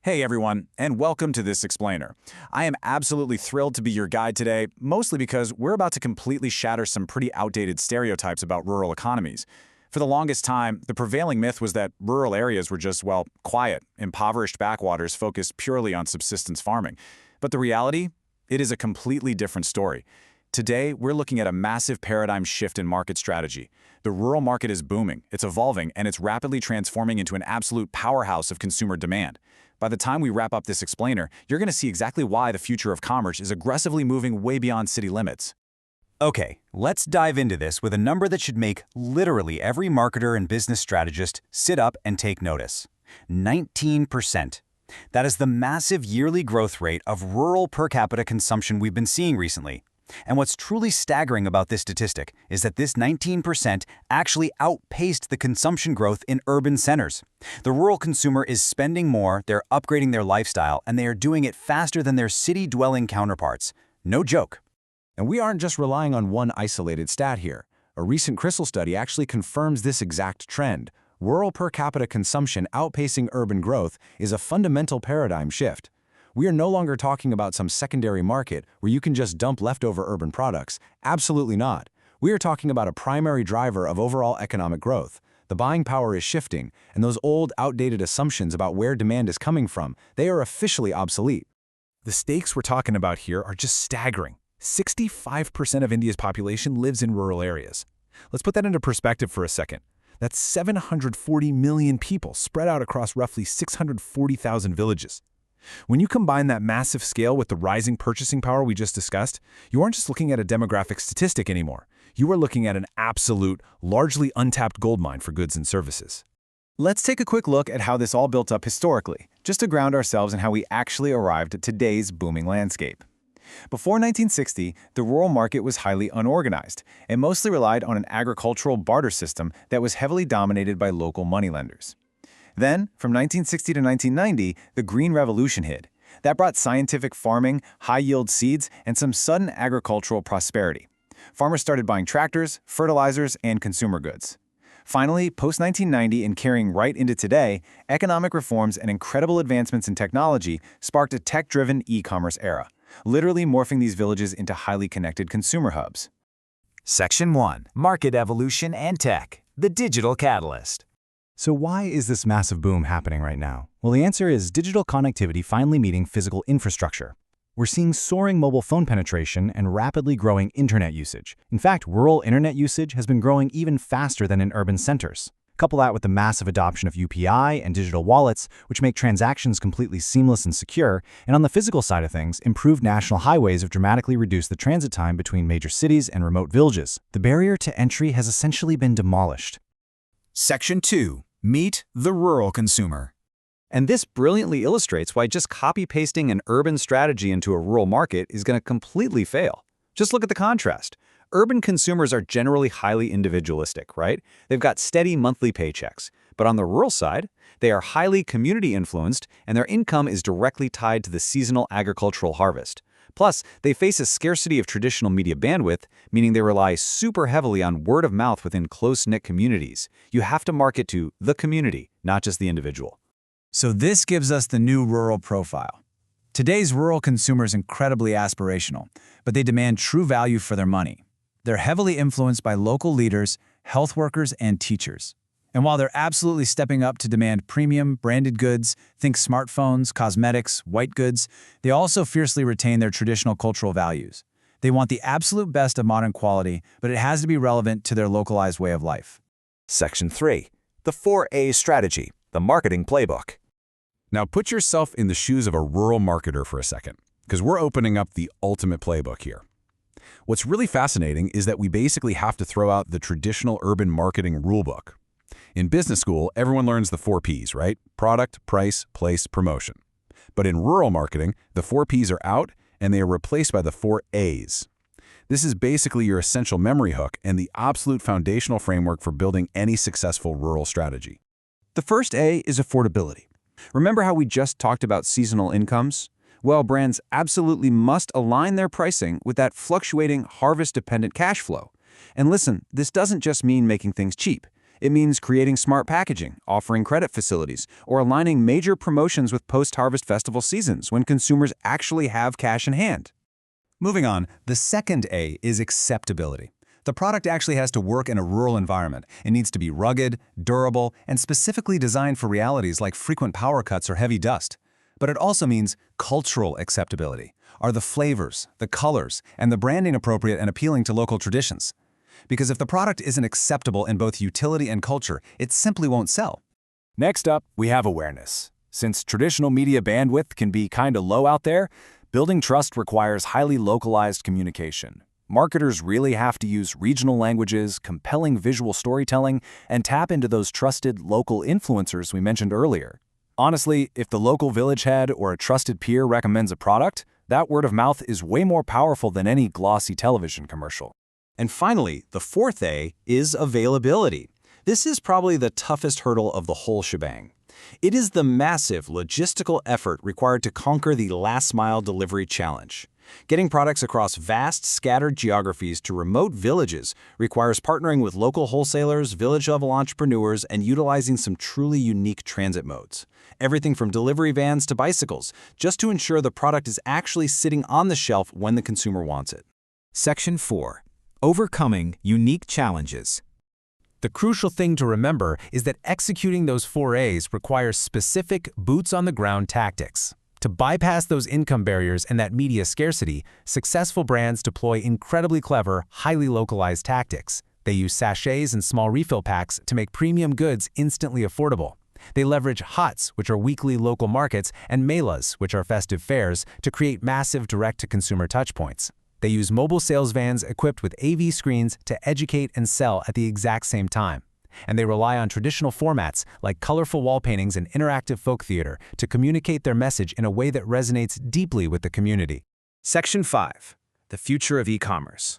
Hey everyone, and welcome to This Explainer. I am absolutely thrilled to be your guide today, mostly because we're about to completely shatter some pretty outdated stereotypes about rural economies. For the longest time, the prevailing myth was that rural areas were just, well, quiet, impoverished backwaters focused purely on subsistence farming. But the reality? It is a completely different story. Today, we're looking at a massive paradigm shift in market strategy. The rural market is booming, it's evolving, and it's rapidly transforming into an absolute powerhouse of consumer demand. By the time we wrap up this explainer, you're going to see exactly why the future of commerce is aggressively moving way beyond city limits. Okay, let's dive into this with a number that should make literally every marketer and business strategist sit up and take notice. 19%. That is the massive yearly growth rate of rural per capita consumption we've been seeing recently. And what's truly staggering about this statistic is that this 19% actually outpaced the consumption growth in urban centers. The rural consumer is spending more, they're upgrading their lifestyle, and they are doing it faster than their city-dwelling counterparts. No joke. And we aren't just relying on one isolated stat here. A recent Crystal study actually confirms this exact trend. Rural per capita consumption outpacing urban growth is a fundamental paradigm shift. We are no longer talking about some secondary market where you can just dump leftover urban products. Absolutely not. We are talking about a primary driver of overall economic growth. The buying power is shifting, and those old, outdated assumptions about where demand is coming from, they are officially obsolete. The stakes we're talking about here are just staggering. 65% of India's population lives in rural areas. Let's put that into perspective for a second. That's 740 million people spread out across roughly 640,000 villages. When you combine that massive scale with the rising purchasing power we just discussed, you aren't just looking at a demographic statistic anymore. You are looking at an absolute, largely untapped goldmine for goods and services. Let's take a quick look at how this all built up historically, just to ground ourselves in how we actually arrived at today's booming landscape. Before 1960, the rural market was highly unorganized and mostly relied on an agricultural barter system that was heavily dominated by local moneylenders. Then, from 1960 to 1990, the Green Revolution hit. That brought scientific farming, high-yield seeds, and some sudden agricultural prosperity. Farmers started buying tractors, fertilizers, and consumer goods. Finally, post-1990 and carrying right into today, economic reforms and incredible advancements in technology sparked a tech-driven e-commerce era, literally morphing these villages into highly connected consumer hubs. Section 1. Market Evolution and Tech, the Digital Catalyst. So why is this massive boom happening right now? Well, the answer is digital connectivity finally meeting physical infrastructure. We're seeing soaring mobile phone penetration and rapidly growing internet usage. In fact, rural internet usage has been growing even faster than in urban centers. Couple that with the massive adoption of UPI and digital wallets, which make transactions completely seamless and secure, and on the physical side of things, improved national highways have dramatically reduced the transit time between major cities and remote villages. The barrier to entry has essentially been demolished. Section 2. Meet the rural consumer. And this brilliantly illustrates why just copy-pasting an urban strategy into a rural market is going to completely fail. Just look at the contrast. Urban consumers are generally highly individualistic, right? They've got steady monthly paychecks. But on the rural side, they are highly community-influenced, and their income is directly tied to the seasonal agricultural harvest. Plus, they face a scarcity of traditional media bandwidth, meaning they rely super heavily on word of mouth within close-knit communities. You have to market to the community, not just the individual. So this gives us the new rural profile. Today's rural consumer is incredibly aspirational, but they demand true value for their money. They're heavily influenced by local leaders, health workers, and teachers. And while they're absolutely stepping up to demand premium, branded goods, think smartphones, cosmetics, white goods, they also fiercely retain their traditional cultural values. They want the absolute best of modern quality, but it has to be relevant to their localized way of life. Section 3. The 4A Strategy, the Marketing Playbook. Now put yourself in the shoes of a rural marketer for a second, because we're opening up the ultimate playbook here. What's really fascinating is that we basically have to throw out the traditional urban marketing rulebook. In business school, everyone learns the 4 Ps, right? Product, price, place, promotion. But in rural marketing, the 4 Ps are out and they are replaced by the 4 As. This is basically your essential memory hook and the absolute foundational framework for building any successful rural strategy. The first A is affordability. Remember how we just talked about seasonal incomes? Well, brands absolutely must align their pricing with that fluctuating harvest-dependent cash flow. And listen, this doesn't just mean making things cheap. It means creating smart packaging, offering credit facilities, or aligning major promotions with post-harvest festival seasons when consumers actually have cash in hand. Moving on, the second A is acceptability. The product actually has to work in a rural environment. It needs to be rugged, durable, and specifically designed for realities like frequent power cuts or heavy dust. But it also means cultural acceptability. Are the flavors, the colors, and the branding appropriate and appealing to local traditions? Because if the product isn't acceptable in both utility and culture, it simply won't sell. Next up, we have awareness. Since traditional media bandwidth can be kinda low out there, building trust requires highly localized communication. Marketers really have to use regional languages, compelling visual storytelling, and tap into those trusted local influencers we mentioned earlier. Honestly, if the local village head or a trusted peer recommends a product, that word of mouth is way more powerful than any glossy television commercial. And finally, the fourth A is availability. This is probably the toughest hurdle of the whole shebang. It is the massive logistical effort required to conquer the last-mile delivery challenge. Getting products across vast, scattered geographies to remote villages requires partnering with local wholesalers, village-level entrepreneurs, and utilizing some truly unique transit modes. Everything from delivery vans to bicycles, just to ensure the product is actually sitting on the shelf when the consumer wants it. Section 4. Overcoming unique challenges. The crucial thing to remember is that executing those 4 A's requires specific boots-on-the-ground tactics. To bypass those income barriers and that media scarcity, successful brands deploy incredibly clever, highly localized tactics. They use sachets and small refill packs to make premium goods instantly affordable. They leverage HOTS, which are weekly local markets, and Melas, which are festive fairs, to create massive direct-to-consumer touchpoints. They use mobile sales vans equipped with AV screens to educate and sell at the exact same time. And they rely on traditional formats like colorful wall paintings and interactive folk theater to communicate their message in a way that resonates deeply with the community. Section 5. The future of e-commerce.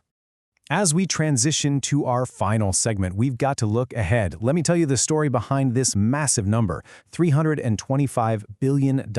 As we transition to our final segment, we've got to look ahead. Let me tell you the story behind this massive number, $325 billion.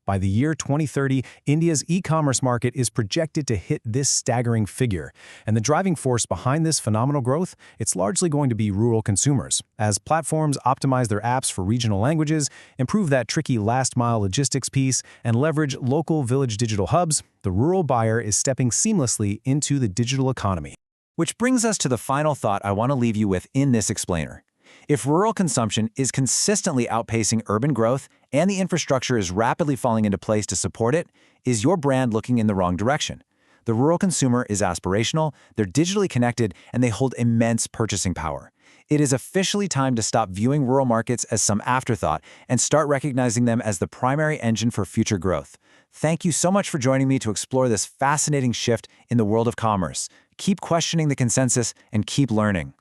By the year 2030, India's e-commerce market is projected to hit this staggering figure. And the driving force behind this phenomenal growth, it's largely going to be rural consumers. As platforms optimize their apps for regional languages, improve that tricky last-mile logistics piece, and leverage local village digital hubs, the rural buyer is stepping seamlessly into the digital economy. Which brings us to the final thought I want to leave you with in this explainer. If rural consumption is consistently outpacing urban growth and the infrastructure is rapidly falling into place to support it, is your brand looking in the wrong direction? The rural consumer is aspirational, they're digitally connected, and they hold immense purchasing power. It is officially time to stop viewing rural markets as some afterthought and start recognizing them as the primary engine for future growth. Thank you so much for joining me to explore this fascinating shift in the world of commerce. Keep questioning the consensus and keep learning.